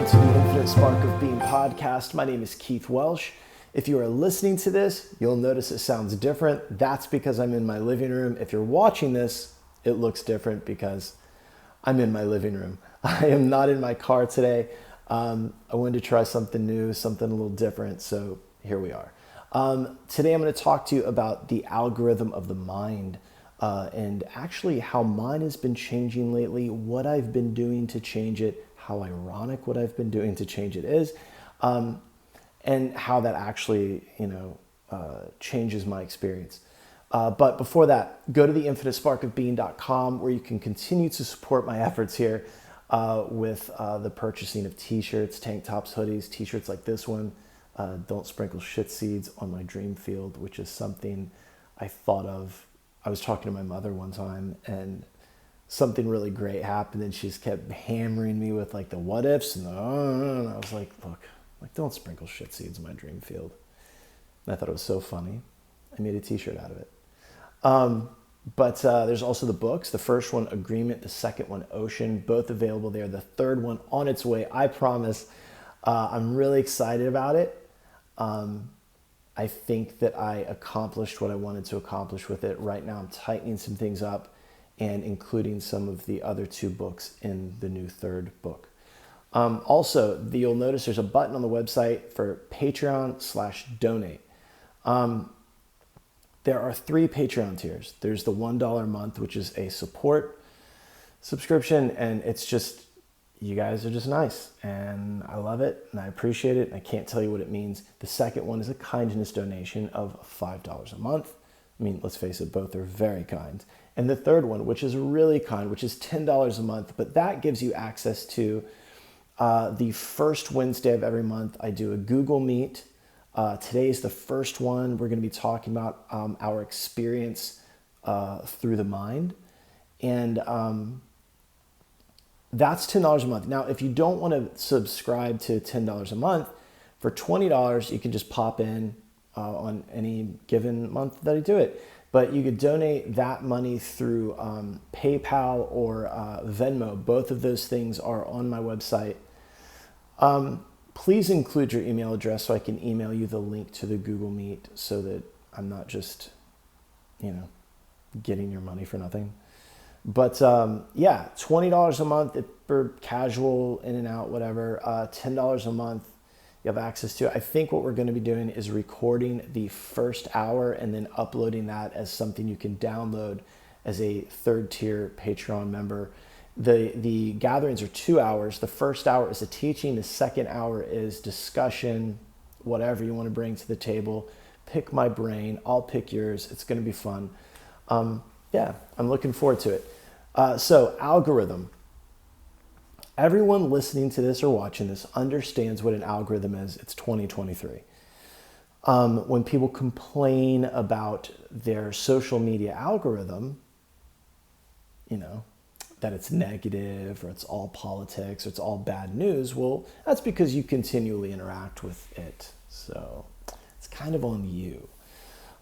to the Infinite Spark of Being podcast. My name is Keith Welsh. If you are listening to this, you'll notice it sounds different. That's because I'm in my living room. If you're watching this, it looks different because I'm in my living room. I am not in my car today. I wanted to try something new, something a little different, so here we are. Today I'm going to talk to you about the algorithm of the mind and actually how mine has been changing lately, what I've been doing to change it, how ironic what I've been doing to change it is, and how that actually, changes my experience. But before that, go to theinfinitesparkofbeing.com where you can continue to support my efforts here with the purchasing of t-shirts, tank tops, hoodies, t-shirts like this one. Don't sprinkle shit seeds on my dream field, which is something I thought of. I was talking to my mother one time and something really great happened and she just kept hammering me with like the what ifs and I was like, look, don't sprinkle shit seeds in my dream field. And I thought it was so funny. I made a t-shirt out of it. But there's also the books. The first one, Agreement. The second one, Ocean. Both available there. The third one on its way. I promise. I'm really excited about it. I think that I accomplished what I wanted to accomplish with it. Right now I'm tightening some things up and including some of the other two books in the new third book. Also, you'll notice there's a button on the website for Patreon/donate. There are 3 Patreon tiers. There's the $1 a month, which is a support subscription, and it's just, you guys are just nice, and I love it, and I appreciate it, and I can't tell you what it means. The second one is a kindness donation of $5 a month. I mean, let's face it, both are very kind. And the third one, which is really kind, which is $10 a month, but that gives you access to the first Wednesday of every month. I do a Google Meet. Today is the first one. We're going to be talking about our experience through the mind. And that's $10 a month. Now, if you don't want to subscribe to $10 a month, for $20, you can just pop in on any given month that I do it. But you could donate that money through PayPal or Venmo. Both of those things are on my website. Please include your email address so I can email you the link to the Google Meet so that I'm not just, getting your money for nothing. But $20 a month for casual, in and out, whatever. $10 a month you have access to. I think what we're going to be doing is recording the first hour and then uploading that as something you can download as a third tier Patreon member. The gatherings are 2 hours. The first hour is a teaching. The second hour is discussion, whatever you want to bring to the table. Pick my brain. I'll pick yours. It's going to be fun. I'm looking forward to it. So algorithm. Everyone listening to this or watching this understands what an algorithm is. It's 2023. When people complain about their social media algorithm, that it's negative or it's all politics or it's all bad news, well, that's because you continually interact with it. So it's kind of on you.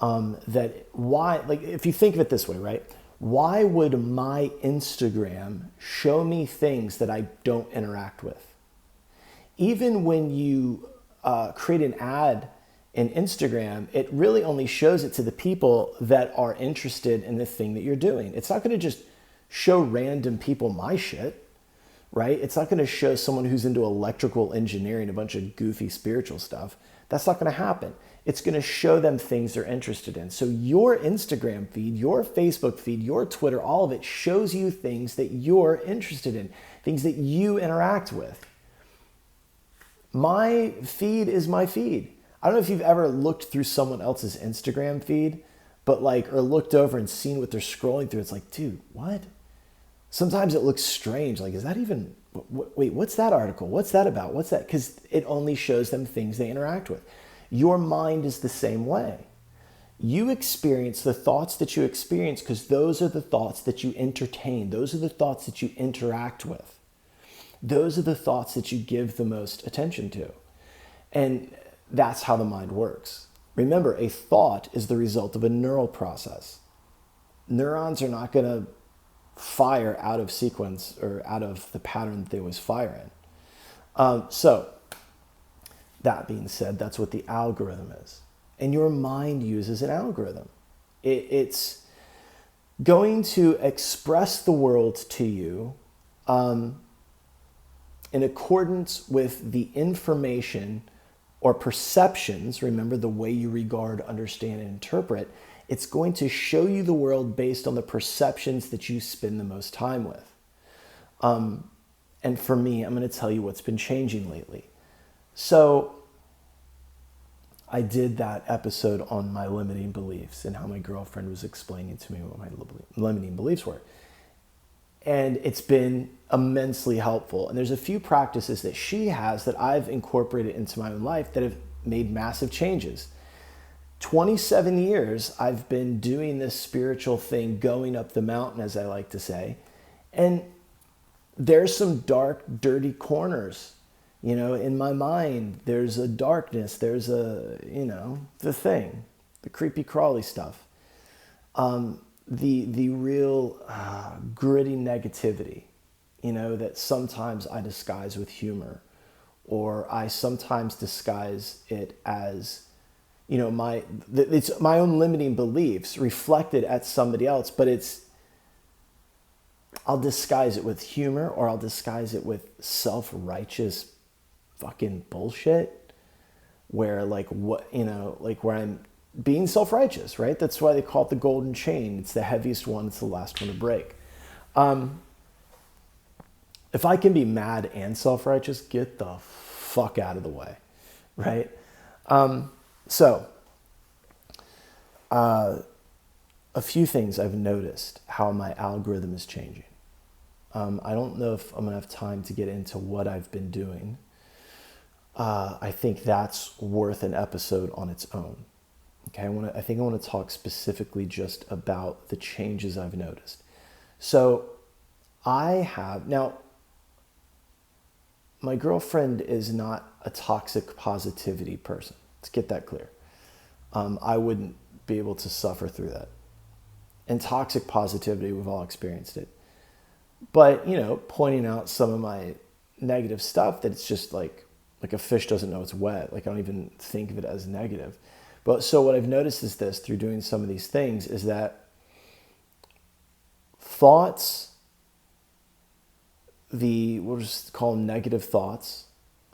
If you think of it this way, right? Why would my Instagram show me things that I don't interact with? Even when you create an ad in Instagram, it really only shows it to the people that are interested in the thing that you're doing. It's not going to just show random people my shit, right? It's not going to show someone who's into electrical engineering a bunch of goofy spiritual stuff. That's not going to happen. It's going to show them things they're interested in. So your Instagram feed, your Facebook feed, your Twitter, all of it shows you things that you're interested in, things that you interact with. My feed is my feed. I don't know if you've ever looked through someone else's Instagram feed, but or looked over and seen what they're scrolling through. It's like, dude, what? Sometimes it looks strange. Like, is that even, wait, what's that article? What's that about? What's that? Because it only shows them things they interact with. Your mind is the same way. You experience the thoughts that you experience because those are the thoughts that you entertain. Those are the thoughts that you interact with. Those are the thoughts that you give the most attention to. And that's how the mind works. Remember, a thought is the result of a neural process. Neurons are not going to fire out of sequence or out of the pattern that they always fire So that being said, that's what the algorithm is. And your mind uses an algorithm. It's going to express the world to you in accordance with the information or perceptions. Remember, the way you regard, understand, and interpret. It's going to show you the world based on the perceptions that you spend the most time with. And for me, I'm going to tell you what's been changing lately. So I did that episode on my limiting beliefs and how my girlfriend was explaining to me what my limiting beliefs were. And it's been immensely helpful. And there's a few practices that she has that I've incorporated into my own life that have made massive changes. 27 years I've been doing this spiritual thing, going up the mountain, as I like to say. And there's some dark, dirty corners, in my mind. There's a darkness, there's the thing, the creepy crawly stuff. The real gritty negativity, that sometimes I disguise with humor, or I sometimes disguise it as, it's my own limiting beliefs reflected at somebody else, but I'll disguise it with humor, or I'll disguise it with self-righteous fucking bullshit, where where I'm being self-righteous, right? That's why they call it the golden chain. It's the heaviest one. It's the last one to break. If I can be mad and self-righteous, get the fuck out of the way, right? A few things I've noticed how my algorithm is changing. I don't know if I'm gonna have time to get into what I've been doing. I think that's worth an episode on its own. Okay, I think I want to talk specifically just about the changes I've noticed. So now, my girlfriend is not a toxic positivity person. Let's get that clear. I wouldn't be able to suffer through that. And toxic positivity, we've all experienced it. But, pointing out some of my negative stuff, that it's just like a fish doesn't know it's wet. Like, I don't even think of it as negative. But so what I've noticed is this, through doing some of these things, is that thoughts, we'll just call them negative thoughts.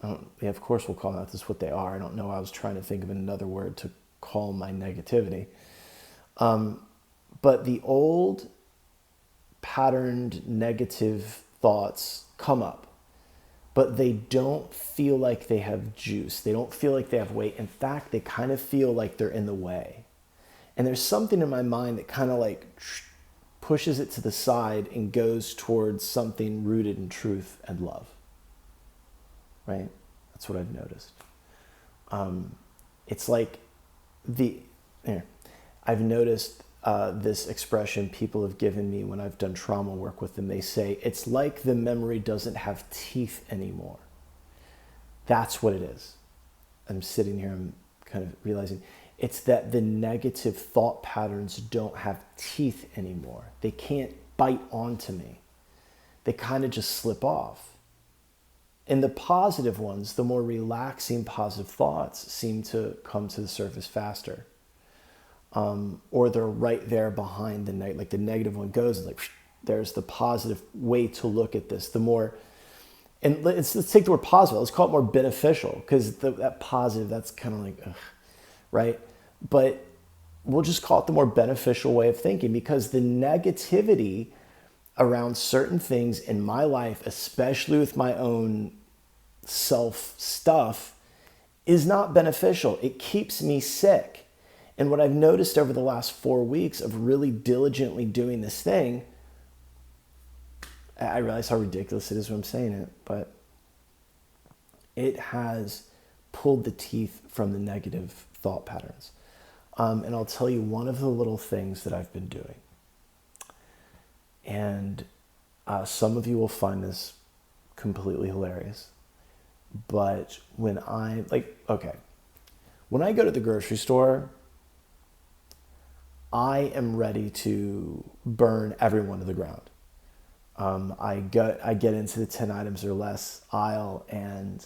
Of course we'll call them that. That's what they are. I don't know. I was trying to think of another word to call my negativity. But the old patterned negative thoughts come up, but they don't feel like they have juice. They don't feel like they have weight. In fact, they kind of feel like they're in the way. And there's something in my mind that kind of like pushes it to the side and goes towards something rooted in truth and love. Right? That's what I've noticed. It's like I've noticed this expression people have given me when I've done trauma work with them. They say, it's like the memory doesn't have teeth anymore. That's what it is. I'm sitting here, I'm kind of realizing it's that the negative thought patterns don't have teeth anymore. They can't bite onto me. They kind of just slip off. And the positive ones, the more relaxing positive thoughts, seem to come to the surface faster. Or they're right there behind the like the negative one goes, and like there's the positive way to look at this. The more, and let's take the word positive. Let's call it more beneficial, because that positive, that's kind of like, ugh, right? But we'll just call it the more beneficial way of thinking, because the negativity around certain things in my life, especially with my own self stuff, is not beneficial. It keeps me sick. And what I've noticed over the last 4 weeks of really diligently doing this thing, I realize how ridiculous it is when I'm saying it, but it has pulled the teeth from the negative thought patterns. And I'll tell you one of the little things that I've been doing. And some of you will find this completely hilarious. But when I go to the grocery store, I am ready to burn everyone to the ground. I get into the 10 items or less aisle, and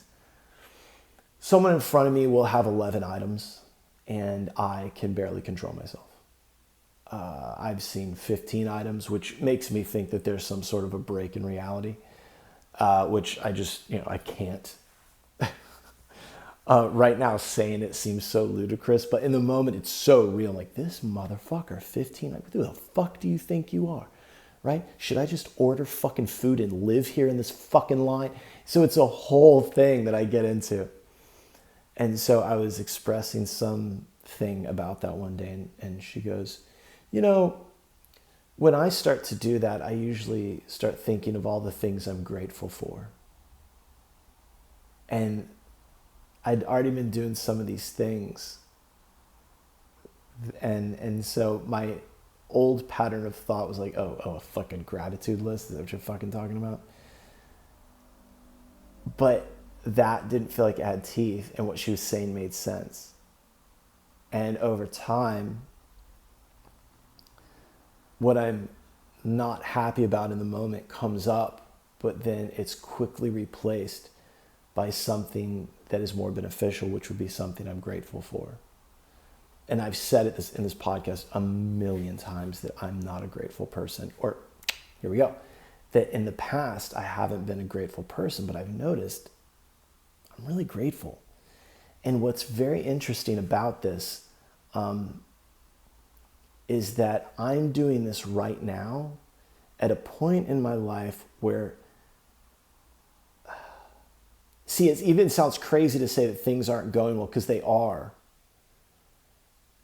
someone in front of me will have 11 items, and I can barely control myself. I've seen 15 items, which makes me think that there's some sort of a break in reality, which I just, I can't. Right now, saying it seems so ludicrous, but in the moment, it's so real. Like, this motherfucker, 15, like, who the fuck do you think you are? Right? Should I just order fucking food and live here in this fucking line? So it's a whole thing that I get into. And so I was expressing something about that one day, and she goes, when I start to do that, I usually start thinking of all the things I'm grateful for. And I'd already been doing some of these things. And so my old pattern of thought was like, oh, a fucking gratitude list. Is that what you're fucking talking about? But that didn't feel like it had teeth, and what she was saying made sense. And over time, what I'm not happy about in the moment comes up, but then it's quickly replaced by something that is more beneficial, which would be something I'm grateful for. And I've said it in this podcast a million times that I'm not a grateful person. Or here we go. That in the past, I haven't been a grateful person, but I've noticed I'm really grateful. And what's very interesting about this is that I'm doing this right now at a point in my life where, see, it even sounds crazy to say that things aren't going well, because they are.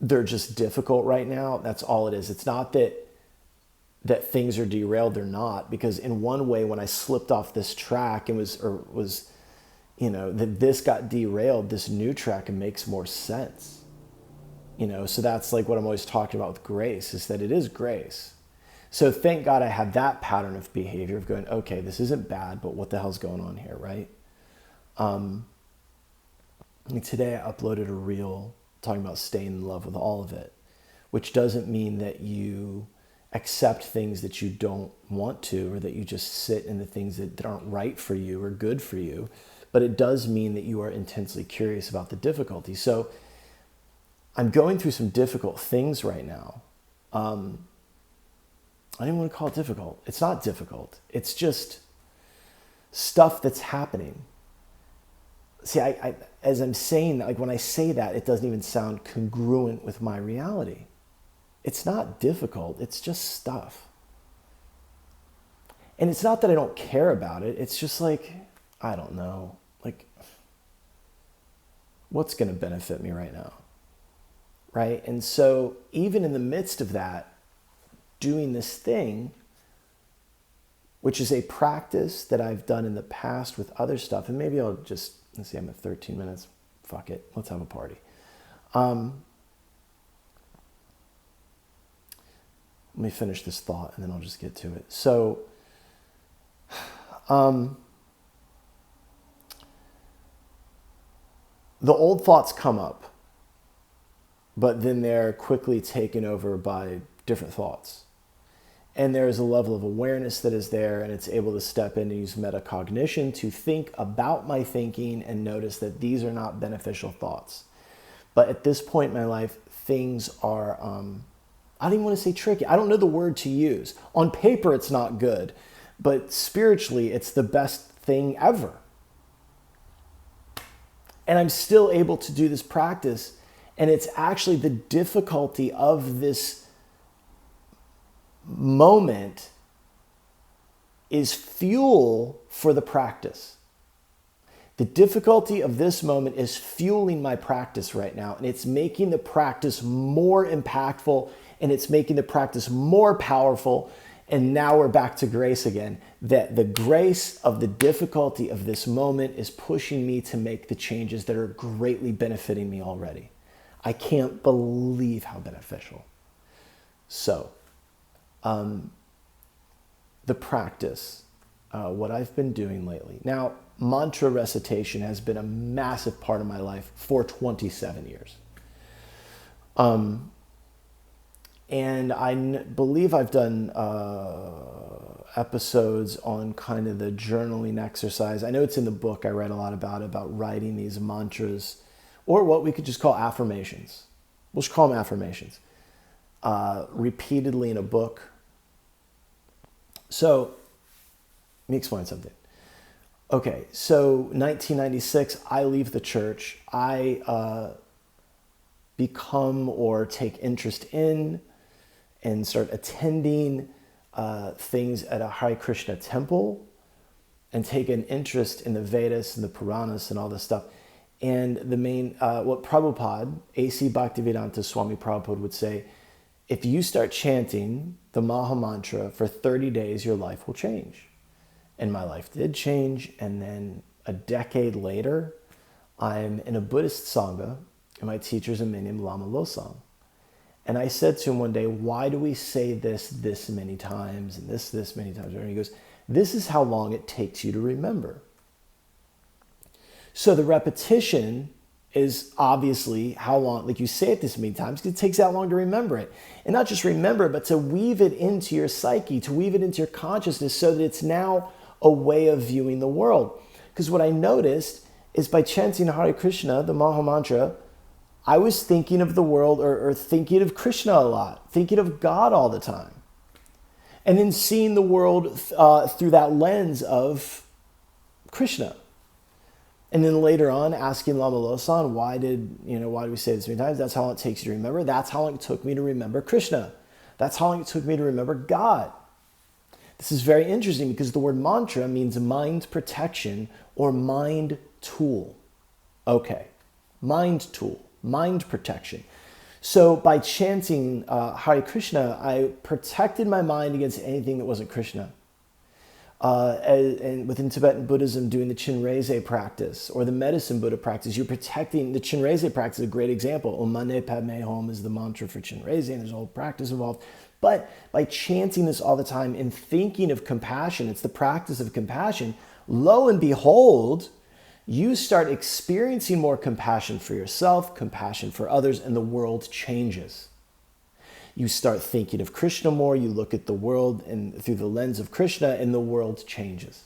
They're just difficult right now. That's all it is. It's not that things are derailed. They're not, because in one way, when I slipped off this track and was that this got derailed, this new track makes more sense. So that's like what I'm always talking about with grace, is that it is grace. So thank God I have that pattern of behavior of going, okay, this isn't bad, but what the hell's going on here, right? Today I uploaded a reel talking about staying in love with all of it, which doesn't mean that you accept things that you don't want to, or that you just sit in the things that aren't right for you or good for you, but it does mean that you are intensely curious about the difficulty. So I'm going through some difficult things right now. I don't even want to call it difficult. It's not difficult. It's just stuff that's happening. See, I as I'm saying that, like when I say that, it doesn't even sound congruent with my reality. It's not difficult. It's just stuff. And it's not that I don't care about it. It's just like, I don't know, like, what's going to benefit me right now? Right? And so even in the midst of that, doing this thing, which is a practice that I've done in the past with other stuff, and maybe I'll just, let's see, I'm at 13 minutes. Fuck it. Let's have a party. Let me finish this thought and then I'll just get to it. So, the old thoughts come up, but then they're quickly taken over by different thoughts. And there's a level of awareness that is there, and it's able to step in and use metacognition to think about my thinking and notice that these are not beneficial thoughts. But at this point in my life, things are, I don't even want to say tricky. I don't know the word to use. On paper, it's not good, but spiritually, it's the best thing ever. And I'm still able to do this practice, and it's actually the difficulty of this moment is fuel for the practice. The difficulty of this moment is fueling my practice right now, and it's making the practice more impactful, and it's making the practice more powerful. And now we're back to grace again, that the grace of the difficulty of this moment is pushing me to make the changes that are greatly benefiting me already. I can't believe how beneficial. So, the practice, what I've been doing lately. Now, mantra recitation has been a massive part of my life for 27 years. And I believe I've done episodes on kind of the journaling exercise. I know it's in the book. I read a lot about writing these mantras, or what we could just call affirmations. We'll just call them affirmations, repeatedly in a book. So let me explain something. Okay, so 1996, I leave the church. I become or take interest in and start attending things at a Hare Krishna temple, and take an interest in the Vedas and the Puranas and all this stuff. And the main, what Prabhupada, A.C. Bhaktivedanta Swami Prabhupada would say, if you start chanting the Maha Mantra for 30 days, your life will change. And my life did change. And then a decade later, I'm in a Buddhist Sangha, and my teacher's a man named Lama Losang. And I said to him one day, why do we say this many times and this many times? And he goes, this is how long it takes you to remember. So the repetition is obviously how long, like you say it this many times, because it takes that long to remember it. And not just remember, but to weave it into your psyche, to weave it into your consciousness so that it's now a way of viewing the world. Because what I noticed is by chanting Hare Krishna, the Maha Mantra, I was thinking of the world or thinking of Krishna a lot, thinking of God all the time. And then seeing the world through that lens of Krishna. And then later on, asking Lama Losang, why do we say this many times? That's how long it takes you to remember. That's how long it took me to remember Krishna. That's how long it took me to remember God. This is very interesting because the word mantra means mind protection or mind tool. Okay, mind tool, mind protection. So by chanting Hare Krishna, I protected my mind against anything that wasn't Krishna. And within Tibetan Buddhism, doing the Chinrezig practice or the medicine Buddha practice, you're protecting the Chinrezig practice. Is a great example. Om Mani Padme Hum is the mantra for Chinrezig, and there's a whole practice involved. But by chanting this all the time and thinking of compassion, it's the practice of compassion, lo and behold, you start experiencing more compassion for yourself, compassion for others, and the world changes. You start thinking of Krishna more, you look at the world and through the lens of Krishna, and the world changes.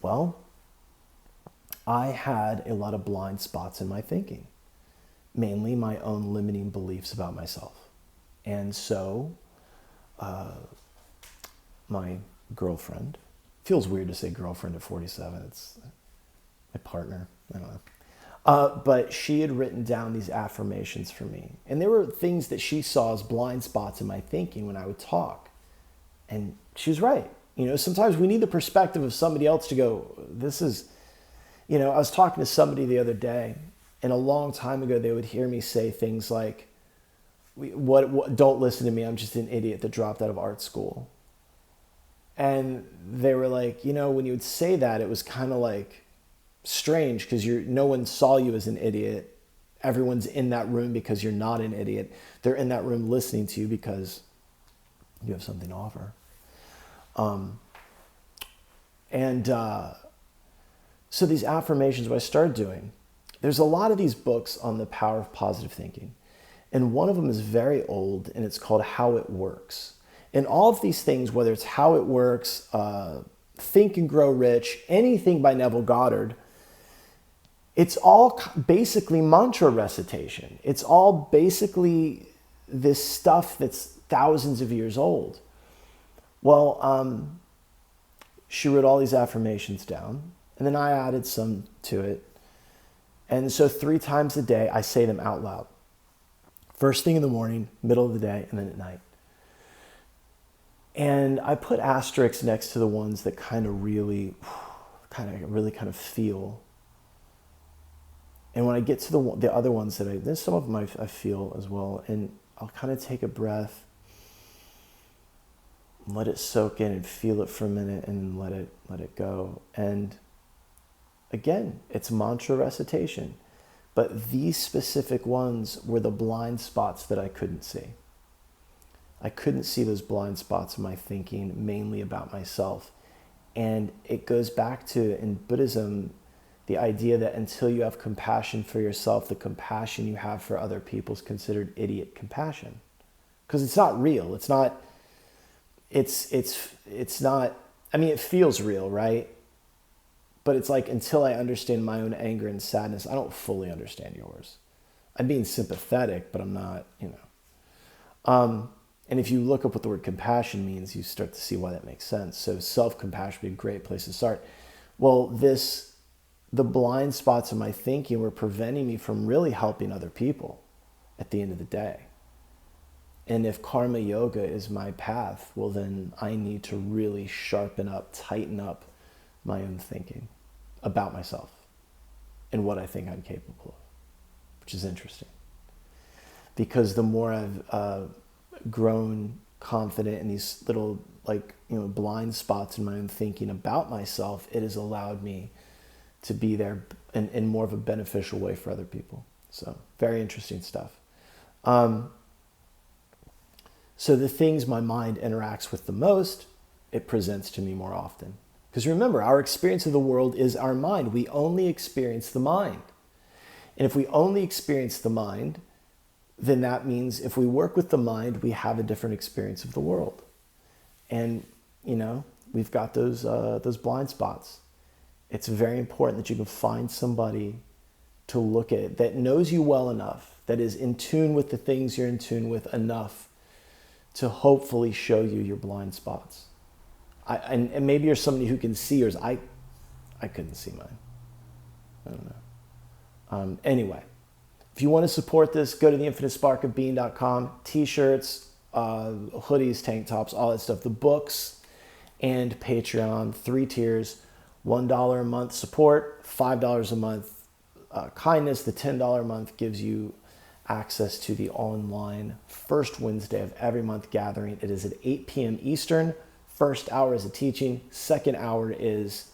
Well, I had a lot of blind spots in my thinking, mainly my own limiting beliefs about myself. And so my girlfriend, feels weird to say girlfriend at 47, it's my partner, I don't know. But she had written down these affirmations for me. And there were things that she saw as blind spots in my thinking when I would talk. And she was right. Sometimes we need the perspective of somebody else to go, this is, I was talking to somebody the other day, and a long time ago, they would hear me say things like, what don't listen to me, I'm just an idiot that dropped out of art school. And they were like, when you would say that, it was kind of like strange because no one saw you as an idiot. Everyone's in that room because you're not an idiot. They're in that room listening to you because you have something to offer. So these affirmations, what I started doing, there's a lot of these books on the power of positive thinking. And one of them is very old, and it's called How It Works. And all of these things, whether it's How It Works, Think and Grow Rich, anything by Neville Goddard, it's all basically mantra recitation. It's all basically this stuff that's thousands of years old. Well, she wrote all these affirmations down, and then I added some to it. And so 3 times a day, I say them out loud. First thing in the morning, middle of the day, and then at night. And I put asterisks next to the ones that really feel. And when I get to the other ones there's some of them I feel as well. And I'll kind of take a breath, let it soak in and feel it for a minute and let it go. And again, it's mantra recitation. But these specific ones were the blind spots that I couldn't see. I couldn't see those blind spots in my thinking, mainly about myself. And it goes back to, in Buddhism, the idea that until you have compassion for yourself, the compassion you have for other people is considered idiot compassion. Because it's not real. It's not, it's not, I mean, it feels real, right? But it's like, until I understand my own anger and sadness, I don't fully understand yours. I'm being sympathetic, but I'm not, and if you look up what the word compassion means, you start to see why that makes sense. So self-compassion would be a great place to start. Well, the blind spots in my thinking were preventing me from really helping other people at the end of the day. And if karma yoga is my path, well, then I need to really sharpen up, tighten up my own thinking about myself and what I think I'm capable of, which is interesting. Because the more I've grown confident in these little, blind spots in my own thinking about myself, it has allowed me to be there in more of a beneficial way for other people. So very interesting stuff. So the things my mind interacts with the most, it presents to me more often. Because remember, our experience of the world is our mind. We only experience the mind. And if we only experience the mind, then that means if we work with the mind, we have a different experience of the world. And, we've got those blind spots. It's very important that you can find somebody to look at it that knows you well enough, that is in tune with the things you're in tune with enough to hopefully show you your blind spots. And maybe you're somebody who can see yours. I couldn't see mine. I don't know. Anyway, if you want to support this, go to theinfinitesparkofbeing.com. T-shirts, hoodies, tank tops, all that stuff. The books and Patreon, 3 tiers. $1 a month support, $5 a month kindness. The $10 a month gives you access to the online first Wednesday of every month gathering. It is at 8 p.m. Eastern. First hour is a teaching. Second hour is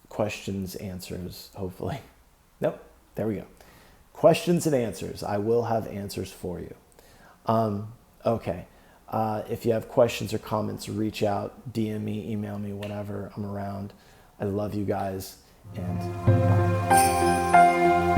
questions, answers, hopefully. Nope, there we go. Questions and answers. I will have answers for you. Okay. If you have questions or comments, reach out, DM me, email me, whatever. I'm around. I love you guys. And bye.